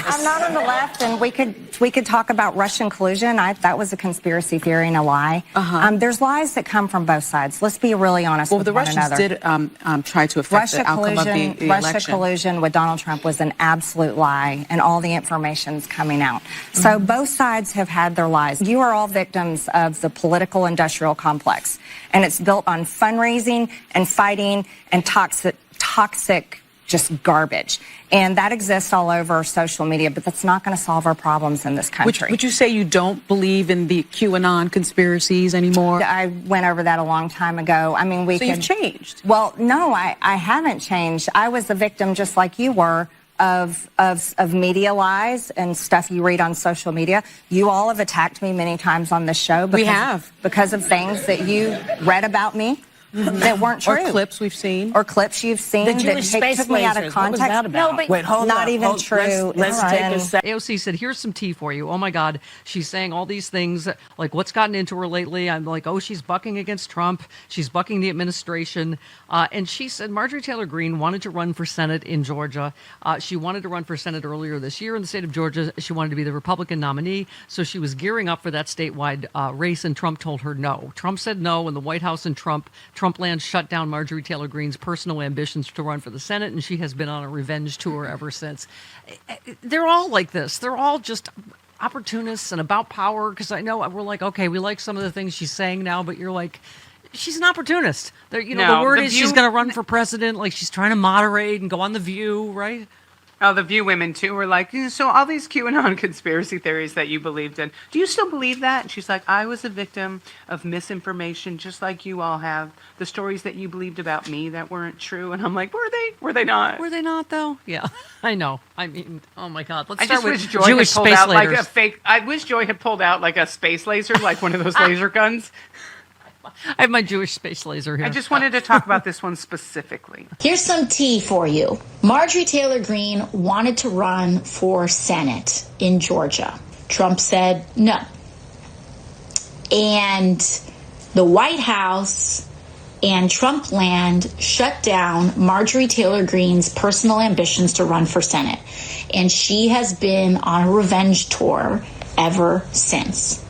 I'm not on the left, and we could talk about Russian collusion. That was a conspiracy theory and a lie. There's lies that come from both sides. Let's be really honest with one another. Well, the Russians did try to affect the outcome of the election. Russia collusion with Donald Trump was an absolute lie, and all the information's coming out. So both sides have had their lies. You are all victims of the political industrial complex, and it's built on fundraising and fighting and toxic just garbage. And that exists all over social media, but that's not going to solve our problems in this country. Would you say you don't believe in the QAnon conspiracies anymore? I went over that a long time ago. I mean, you've changed. Well, no, I haven't changed. I was a victim, just like you were, of media lies and stuff you read on social media. You all have attacked me many times on this show. Because of things that you read about me. That weren't true. Or clips we've seen. Or clips you've seen the Jewish that took me out of context. What was that about? No, but wait, hold not on. even true. Let's take a second. AOC said, here's some tea for you. Oh, my God. She's saying all these things, like what's gotten into her lately. I'm like, oh, she's bucking against Trump. She's bucking the administration. And she said Marjorie Taylor Greene wanted to run for Senate in Georgia. She wanted to run for Senate earlier this year in the state of Georgia. She wanted to be the Republican nominee. So she was gearing up for that statewide race, and Trump told her no. Trump said no, and the White House and Trump land shut down Marjorie Taylor Greene's personal ambitions to run for the Senate, and she has been on a revenge tour ever since. They're all like this. They're all just opportunists and about power, because I know we're like, okay, we like some of the things she's saying now, but you're like, she's an opportunist. The word is she's going to run for president, like she's trying to moderate and go on The View, right? Oh, the View women, too, were like, so all these QAnon conspiracy theories that you believed in, do you still believe that? And she's like, I was a victim of misinformation, just like you all have. The stories that you believed about me that weren't true. And I'm like, were they? Were they not? Were they not, though? Yeah, I know. I mean, oh, my God. Let's I start just with wish Joy Jewish had pulled space out lasers. like a fake. I wish Joy had pulled out like a space laser, like one of those laser guns. I have my Jewish space laser here. I just wanted to talk about this one specifically. Here's some tea for you. Marjorie Taylor Greene wanted to run for Senate in Georgia. Trump said no. And the White House and Trump land shut down Marjorie Taylor Greene's personal ambitions to run for Senate. And she has been on a revenge tour ever since.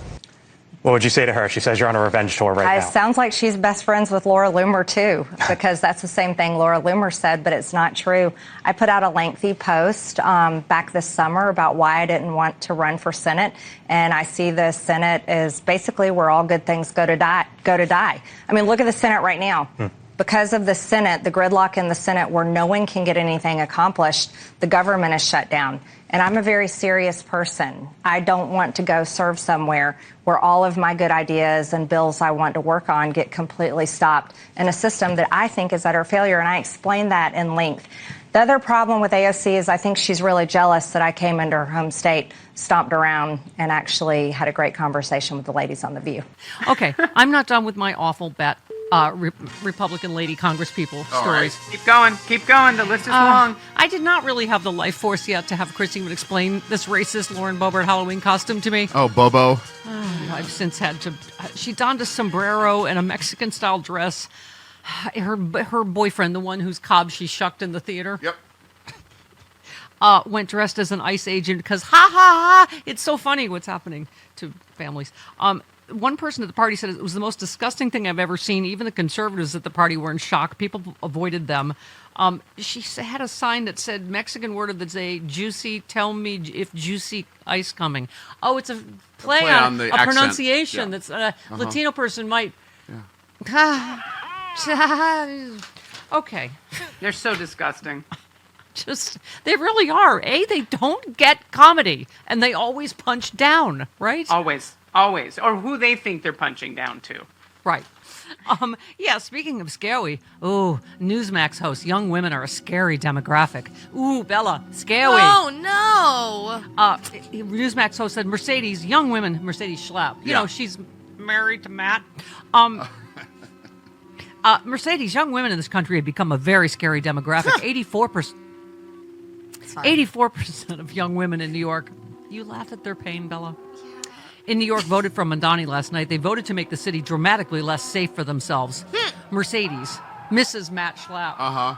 What would you say to her? She says you're on a revenge tour right now. It sounds like she's best friends with Laura Loomer, too, because that's the same thing Laura Loomer said, but it's not true. I put out a lengthy post back this summer about why I didn't want to run for Senate, and I see the Senate as basically where all good things go to die. I mean, look at the Senate right now. Because of the Senate, the gridlock in the Senate where no one can get anything accomplished, the government is shut down. And I'm a very serious person. I don't want to go serve somewhere where all of my good ideas and bills I want to work on get completely stopped in a system that I think is utter failure. And I explained that in length. The other problem with AOC is I think she's really jealous that I came into her home state, stomped around, and actually had a great conversation with the ladies on The View. Okay, I'm not done with my awful Republican lady congresspeople stories. Right. Keep going. The list is long. I did not really have the life force yet to have Christine explain this racist Lauren Boebert Halloween costume to me. Oh, Bobo. I've since had to. She donned a sombrero and a Mexican-style dress. Her boyfriend, the one whose cob she shucked in the theater. Yep. Went dressed as an ICE agent because, ha, ha, ha, it's so funny what's happening to families. One person at the party said it was the most disgusting thing I've ever seen. Even the conservatives at the party were in shock. People avoided them. She had a sign that said, Mexican word that say, juicy, tell me if juicy ice coming. Oh, it's a play on the accent. Pronunciation that's a Latino person might. Yeah. Okay. They're so disgusting. They really are. They don't get comedy, and they always punch down, right? Always. Or who they think they're punching down to. Right. Yeah, speaking of scary, Newsmax host, young women are a scary demographic. Ooh, Bella, scary. Oh, no. Newsmax host said Mercedes Schlapp. You know, she's married to Matt. Mercedes, young women in this country have become a very scary demographic. 84% of young women in New York. You laugh at their pain, Bella? In New York voted for Mamdani last night. They voted to make the city dramatically less safe for themselves. Mercedes, Mrs. Matt Schlapp.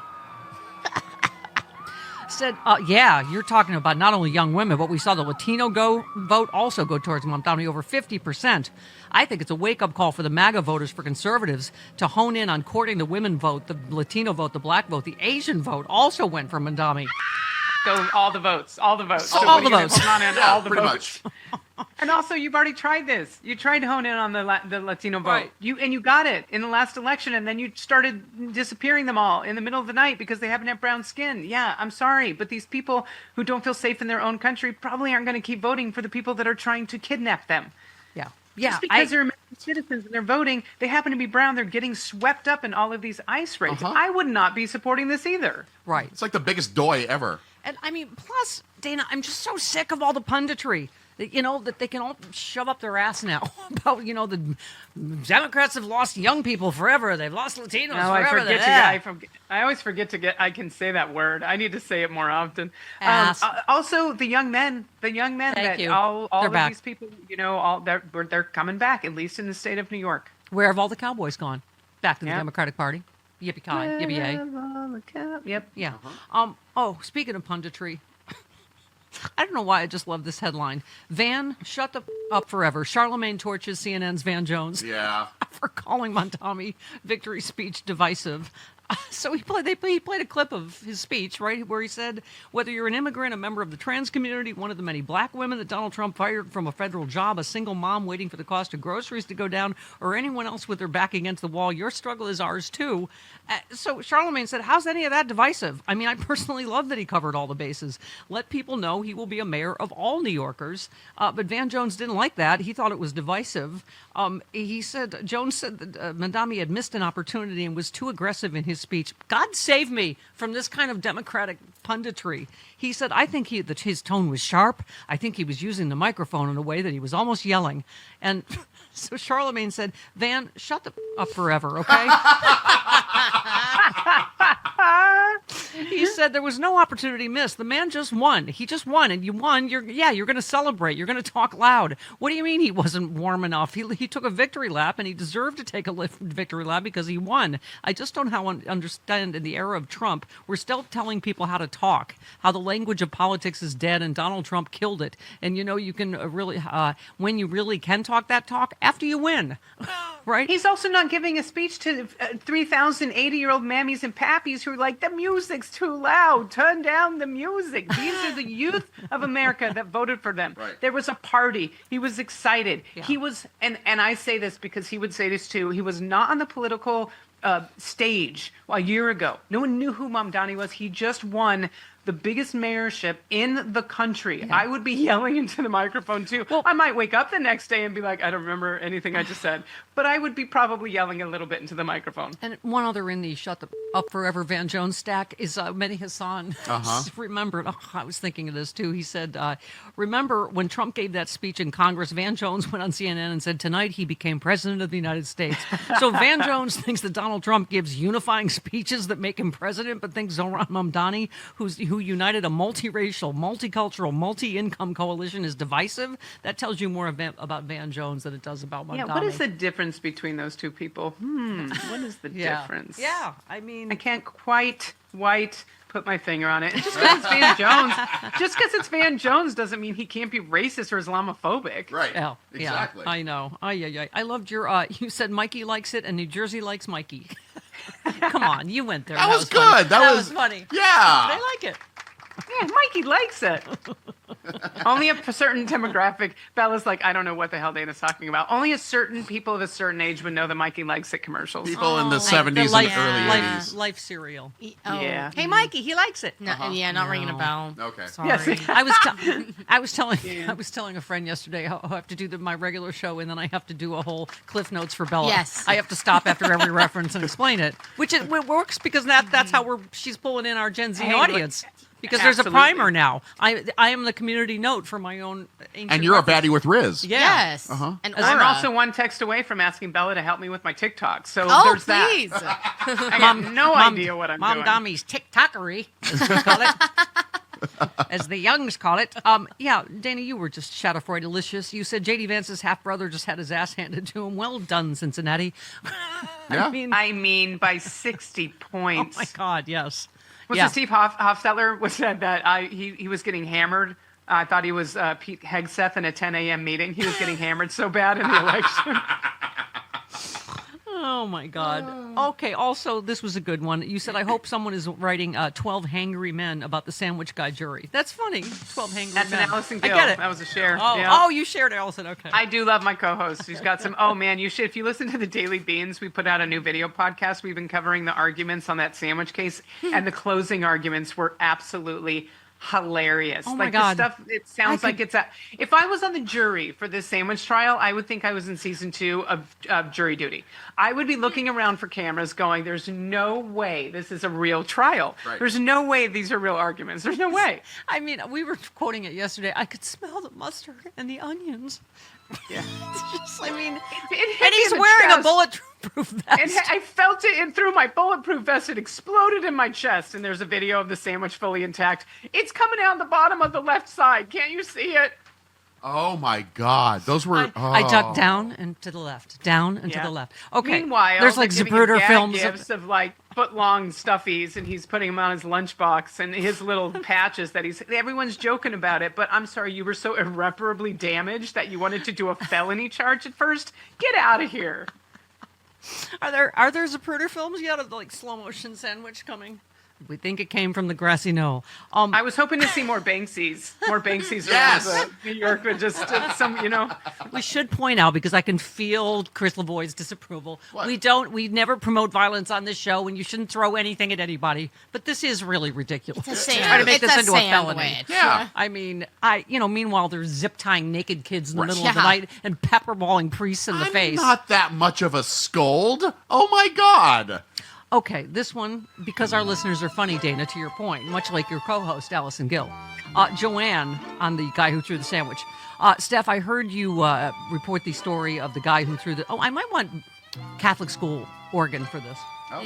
said, yeah, you're talking about not only young women, but we saw the Latino vote also go towards Mamdani, over 50%. I think it's a wake-up call for the MAGA voters, for conservatives, to hone in on courting the women vote, the Latino vote, the black vote. The Asian vote also went for Mamdani. So all the votes. All the votes. Hold on in all the votes. Much. And also, you've already tried this. You tried to hone in on the Latino vote. Right. You got it in the last election, and then you started disappearing them all in the middle of the night because they happen to have brown skin. Yeah, I'm sorry, but these people who don't feel safe in their own country probably aren't going to keep voting for the people that are trying to kidnap them. Yeah. Just because they're American citizens and they're voting, they happen to be brown, they're getting swept up in all of these ICE raids. I would not be supporting this either. Right. It's like the biggest doy ever. And I mean, plus, Dana, I'm just so sick of all the punditry. That they can all shove up their ass now about, the Democrats have lost young people forever. They've lost Latinos forever. I always forget to get, I can say that word. I need to say it more often. Ass. Also, the young men Thank that you. all They're of back. these people, they're coming back, at least in the state of New York. Where have all the cowboys gone? Back to the Democratic Party. Yippee-ki, yippee-yay. Yep. Yeah. Speaking of punditry, I don't know why I just love this headline. Van, shut up forever. Charlemagne torches CNN's Van Jones Yeah. for calling Mamdani victory speech divisive. So he played a clip of his speech, right, where he said, whether you're an immigrant, a member of the trans community, one of the many black women that Donald Trump fired from a federal job, a single mom waiting for the cost of groceries to go down, or anyone else with their back against the wall, your struggle is ours too. So Charlemagne said, how's any of that divisive? I mean, I personally love that he covered all the bases. Let people know he will be a mayor of all New Yorkers. But Van Jones didn't like that. He thought it was divisive. Jones said that Mamdani had missed an opportunity and was too aggressive in his speech. God save me from this kind of Democratic punditry. He said, I think that his tone was sharp. I think he was using the microphone in a way that he was almost yelling. And so Charlemagne said, Van, shut up forever, okay? He said there was no opportunity missed. The man just won. He just won, and you won. You're going to celebrate. You're going to talk loud. What do you mean he wasn't warm enough? He took a victory lap, and he deserved to take a victory lap because he won. I just don't understand in the era of Trump, we're still telling people how to talk, how the language of politics is dead, and Donald Trump killed it. And you can really, when you really can talk that talk, after you win, right? He's also not giving a speech to 3,000 80-year-old mammies and pappies who are like, the music's too loud. Turn down the music. These are the youth of America that voted for them. Right. There was a party. He was excited. Yeah. He was, and I say this because he would say this too, he was not on the political stage a year ago. No one knew who Mamdani was. He just won the biggest mayorship in the country. Yeah. I would be yelling into the microphone too. Well, I might wake up the next day and be like, I don't remember anything I just said. But I would be probably yelling a little bit into the microphone. And one other in the shut up forever Van Jones stack is Mehdi Hassan. Remembered, I was thinking of this too. He said, remember when Trump gave that speech in Congress, Van Jones went on CNN and said, tonight he became president of the United States. So Van Jones thinks that Donald Trump gives unifying speeches that make him president, but thinks Zohran Mamdani, who united a multiracial, multicultural, multi-income coalition, is divisive. That tells you more about Van Jones than it does about Mamdani. Yeah, what is the difference between those two people? What is the difference? Yeah, I mean, I can't quite put my finger on it. Just because it's Van Jones, Van Jones doesn't mean he can't be racist or Islamophobic. Right. Yeah, Exactly. I know. I loved your. You said Mikey likes it, and New Jersey likes Mikey. Come on, you went there. That was good. Funny. That was funny. Yeah. They like it. Yeah, Mikey likes it. Only a certain demographic. Bella's like, I don't know what the hell Dana's talking about. Only a certain people of a certain age would know the Mikey likes it commercials. People in the Like 70s the and life- early 80s. Life cereal. Yeah. Hey, Mikey, he likes it. No, yeah, not ringing a bell. Okay. Sorry. Yes. I was telling a friend yesterday how I have to do my regular show, and then I have to do a whole Cliff Notes for Bella. Yes. I have to stop after every reference and explain it, which it works because that's how she's pulling in our Gen Z Hey, audience. Because there's a absolutely. primer now. I am the community note for my own ancient And you're a reference. baddie with Riz. Yeah. Yes. Uh-huh. And I'm Aura. also one text away from asking Bella to help me with my TikTok. So Oh, there's please. that. I have no idea what I'm doing. Dami's TikTokery, as we call it. As the youngs call it. Yeah, Dana, you were just Schadenfreude delicious. You said J.D. Vance's half-brother just had his ass handed to him. Well done, Cincinnati. Yeah. I mean, by 60 points. Oh, my God, yes. Was Yeah. it Steve Hofstetler said that he was getting hammered? I thought he was Pete Hegseth in a 10 a.m. meeting. He was getting hammered so bad in the election. Oh my God. Okay. Also, this was a good one. You said, I hope someone is writing 12 hangry men about the sandwich guy jury. That's funny. 12 hangry That's men. an Allison Gill. I get it. That was a share. Oh, Yeah. oh, you shared Allison. Okay. I do love my co-host. She's got some. Oh man, you should. If you listen to the Daily Beans, we put out a new video podcast. We've been covering the arguments on that sandwich case, and the closing arguments were absolutely hilarious. Oh my like God. the stuff. It sounds like it's a. If I was on the jury for this sandwich trial, I would think I was in season 2 of Jury Duty. I would be looking around for cameras, going, "There's no way this is a real trial. Right. There's no way these are real arguments. There's no way." I mean, we were quoting it yesterday. I could smell the mustard and the onions. Yeah. It's just, I mean, It hit and me he's in the wearing a chest. bulletproof vest. And I felt it in through my bulletproof vest. It exploded in my chest. And there's a video of the sandwich fully intact. It's coming out the bottom of the left side. Can't you see it? Oh my God, those were. I ducked down and to the left, down and to Yeah. the left. Okay. Meanwhile, there's like they're giving him Zapruder gag films. gifts of like foot-long stuffies, and he's putting them on his lunchbox and his little patches that he's. Everyone's joking about it, but I'm sorry, you were so irreparably damaged that you wanted to do a felony charge at first. Get out of here. Are there Zapruder films yet of the like slow motion sandwich coming? We think it came from the grassy knoll. I was hoping to see more Banksies. More Banksies Yes. around New York, but just some, We should point out, because I can feel Chris LaVoy's disapproval. What? We never promote violence on this show, and you shouldn't throw anything at anybody. But this is really ridiculous. It's a Trying to make sandwich. this It's a into a felony. sandwich. Yeah. I mean, meanwhile, they're zip tying naked kids in the Right. middle of the Yeah. night and pepperballing priests in the I'm face. not that much of a scold. Oh my God. Okay, this one, because our listeners are funny, Dana, to your point, much like your co-host, Allison Gill. Joanne, on the guy who threw the sandwich. Steph, I heard you report the story of the guy who threw the... Oh, I might want Catholic school organ for this. Oh.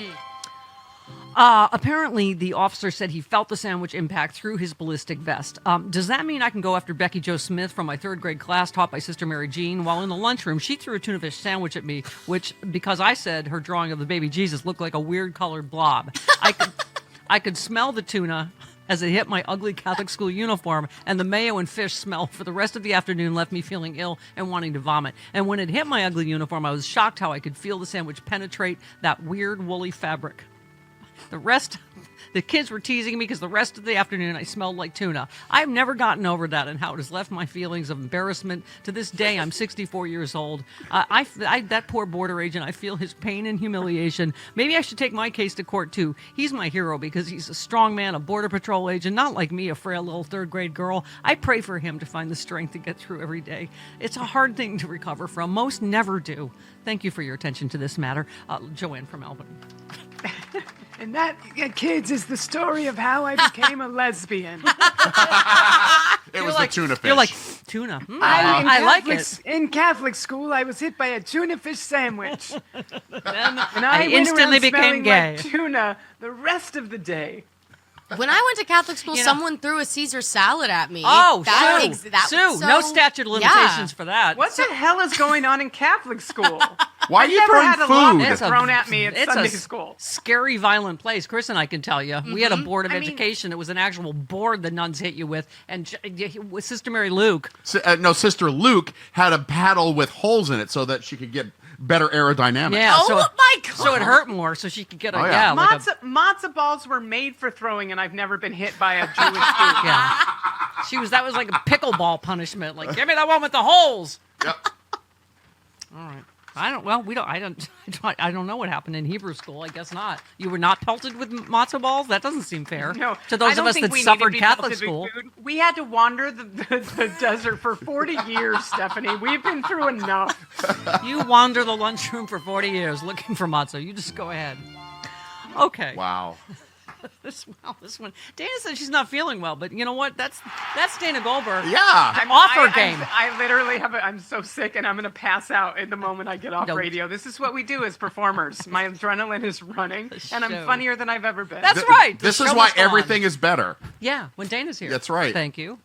Apparently, the officer said he felt the sandwich impact through his ballistic vest. Does that mean I can go after Becky Jo Smith from my 3rd grade class taught by Sister Mary Jean? While in the lunchroom, she threw a tuna fish sandwich at me, which, because I said her drawing of the baby Jesus looked like a weird colored blob. I could smell the tuna as it hit my ugly Catholic school uniform, and the mayo and fish smell for the rest of the afternoon left me feeling ill and wanting to vomit. And when it hit my ugly uniform, I was shocked how I could feel the sandwich penetrate that weird woolly fabric. The kids were teasing me because the rest of the afternoon I smelled like tuna. I've never gotten over that and how it has left my feelings of embarrassment. To this day, I'm 64 years old. That poor border agent, I feel his pain and humiliation. Maybe I should take my case to court too. He's my hero because he's a strong man, a border patrol agent, not like me, a frail little 3rd grade girl. I pray for him to find the strength to get through every day. It's a hard thing to recover from. Most never do. Thank you for your attention to this matter. Joanne from Albany. And that, kids, is the story of how I became a lesbian. It was the tuna fish. You're like, tuna. I like it. In Catholic school, I was hit by a tuna fish sandwich. Then And I went instantly around became smelling gay. like tuna the rest of the day. When I went to Catholic school, You know- someone threw a Caesar salad at me. Oh, that Sue. that Sue, was no so- statute of limitations for that. What the hell is going on in Catholic school? Why are I've you never throwing had a food? lobster It's a- thrown at me at it's Sunday a school. Scary, violent place. Chris and I can tell you. We had a board of I mean- education. It was an actual board the nuns hit you with. And with Sister Mary Luke. No, Sister Luke had a paddle with holes in it so that she could get better aerodynamics. Yeah. Oh so my God. So it hurt more so she could get a, Oh, yeah. like a, Matzo balls were made for throwing, and I've never been hit by a Jewish food. yeah. That was like a pickleball punishment. Like, give me that one with the holes. Yep. All right. I don't know what happened in Hebrew school. I guess not. You were not pelted with matzo balls? That doesn't seem fair. No, To those I of don't us think that we needed suffered to be Catholic pelted with school. food. We had to wander the desert for 40 years, Stephanie. We've been through enough. You wander the lunchroom for 40 years looking for matzo. You just go ahead. Okay. Wow. This one. Dana said she's not feeling well, but you know what? That's Dana Goldberg. Yeah. Off her game. I literally I'm so sick, and I'm going to pass out in the moment I get off Don't. radio. This is what we do as performers. My adrenaline is running, and I'm show. funnier than I've ever been. That's right. The This is show why must go on. everything is better. Yeah, when Dana's here. That's right. Thank you.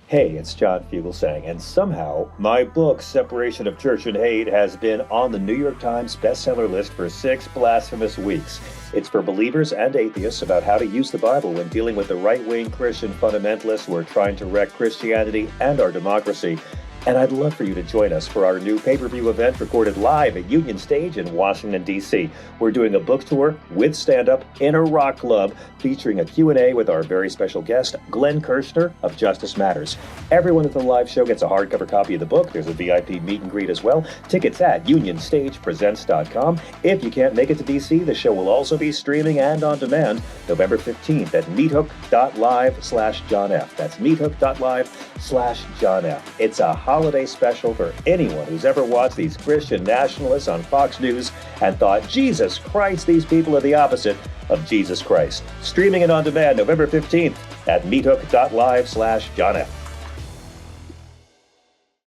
Hey, it's John Fugelsang, and somehow my book, Separation of Church and Hate, has been on the New York Times bestseller list for 6 blasphemous weeks. It's for believers and atheists about how to use the Bible when dealing with the right-wing Christian fundamentalists who are trying to wreck Christianity and our democracy. And I'd love for you to join us for our new pay-per-view event recorded live at Union Stage in Washington, D.C. We're doing a book tour with stand-up in a rock club featuring a Q&A with our very special guest, Glenn Kirschner of Justice Matters. Everyone at the live show gets a hardcover copy of the book. There's a VIP meet and greet as well. Tickets at unionstagepresents.com. If you can't make it to D.C., the show will also be streaming and on demand November 15th at meethook.live/John F. That's meethook.live/John F. It's a holiday special for anyone who's ever watched these Christian nationalists on Fox News and thought, Jesus Christ, these people are the opposite of Jesus Christ. Streaming and on demand November 15th at meethook.live/John F.